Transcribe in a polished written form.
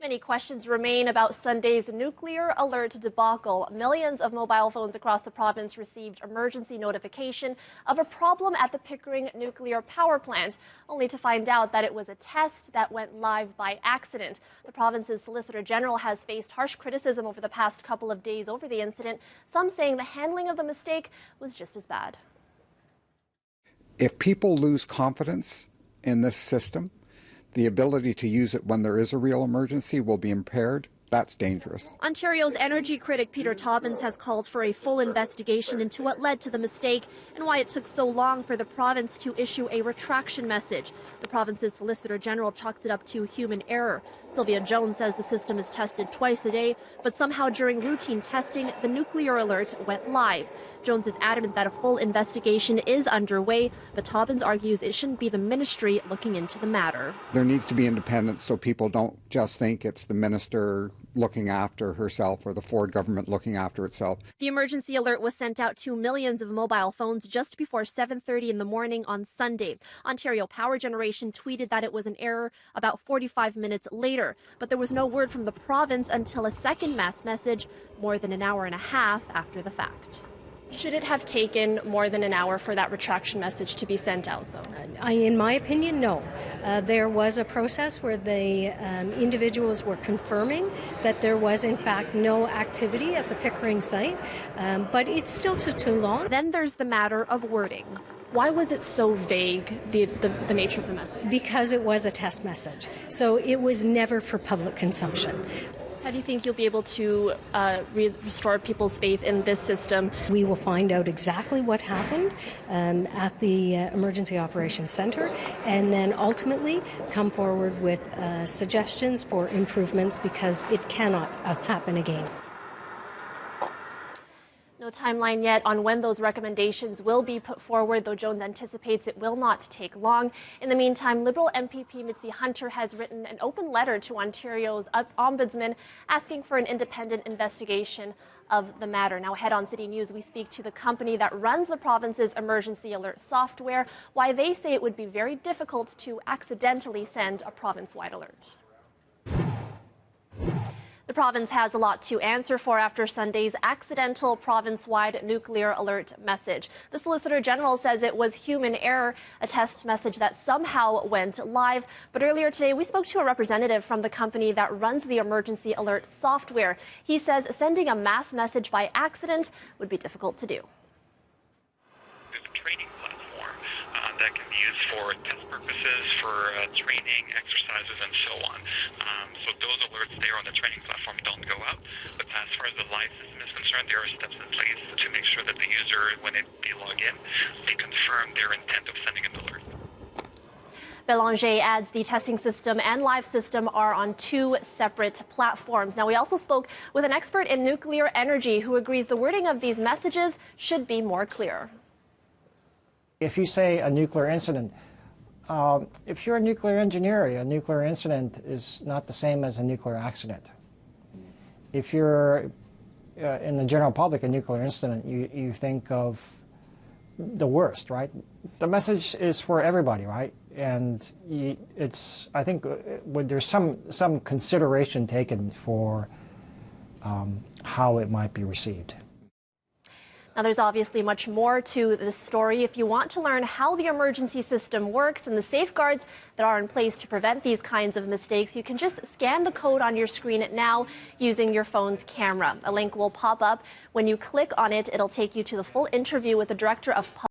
Many questions remain about Sunday's nuclear alert debacle. Millions of mobile phones across the province received emergency notification of a problem at the Pickering nuclear power plant, only to find out that it was a test that went live by accident. The province's Solicitor General has faced harsh criticism over the past couple of days over the incident, some saying the handling of the mistake was just as bad. If people lose confidence in this system, the ability to use it when there is a real emergency will be impaired. That's dangerous. Ontario's energy critic Peter Tobbins has called for a full investigation into what led to the mistake and why it took so long for the province to issue a retraction message. The province's Solicitor General chalked it up to human error. Sylvia Jones says the system is tested twice a day, but somehow during routine testing, the nuclear alert went live. Jones is adamant that a full investigation is underway, but Tobbins argues it shouldn't be the ministry looking into the matter. There needs to be independence so people don't just think it's the minister looking after herself or the Ford government looking after itself. The emergency alert was sent out to millions of mobile phones just before 7:30 in the morning on Sunday. Ontario Power Generation tweeted that it was an error about 45 minutes later, but there was no word from the province until a second mass message more than an hour and a half after the fact. Should it have taken more than an hour for that retraction message to be sent out, though? In my opinion, no. There was a process where the individuals were confirming that there was, in fact, no activity at the Pickering site, but it still took too long. Then there's the matter of wording. Why was it so vague, the nature of the message? Because it was a test message, so it was never for public consumption. How do you think you'll be able to restore people's faith in this system? We will find out exactly what happened at the Emergency Operations Centre and then ultimately come forward with suggestions for improvements because it cannot happen again. No timeline yet on when those recommendations will be put forward, though Jones anticipates it will not take long. In the meantime, Liberal MPP Mitzi Hunter has written an open letter to Ontario's Ombudsman asking for an independent investigation of the matter. Now, ahead on City News, we speak to the company that runs the province's emergency alert software, why they say it would be very difficult to accidentally send a province-wide alert. The province has a lot to answer for after Sunday's accidental province-wide nuclear alert message. The Solicitor General says it was human error, a test message that somehow went live. But earlier today, we spoke to a representative from the company that runs the emergency alert software. He says sending a mass message by accident would be difficult to do. There's a training platform that can be used for test purposes, for training, exercises, and so on. So those alerts there on the training platform don't go out. But as far as the live system is concerned, there are steps in place to make sure that the user, when they log in, they confirm their intent of sending an alert. Belanger adds the testing system and live system are on two separate platforms. Now, we also spoke with an expert in nuclear energy who agrees the wording of these messages should be more clear. If you say a nuclear incident, if you're a nuclear engineer, a nuclear incident is not the same as a nuclear accident. If you're in the general public, a nuclear incident, you think of the worst, right? The message is for everybody, right? And I think there's some consideration taken for how it might be received. Now, there's obviously much more to this story. If you want to learn how the emergency system works and the safeguards that are in place to prevent these kinds of mistakes, you can just scan the code on your screen now using your phone's camera. A link will pop up. When you click on it, it'll take you to the full interview with the Director of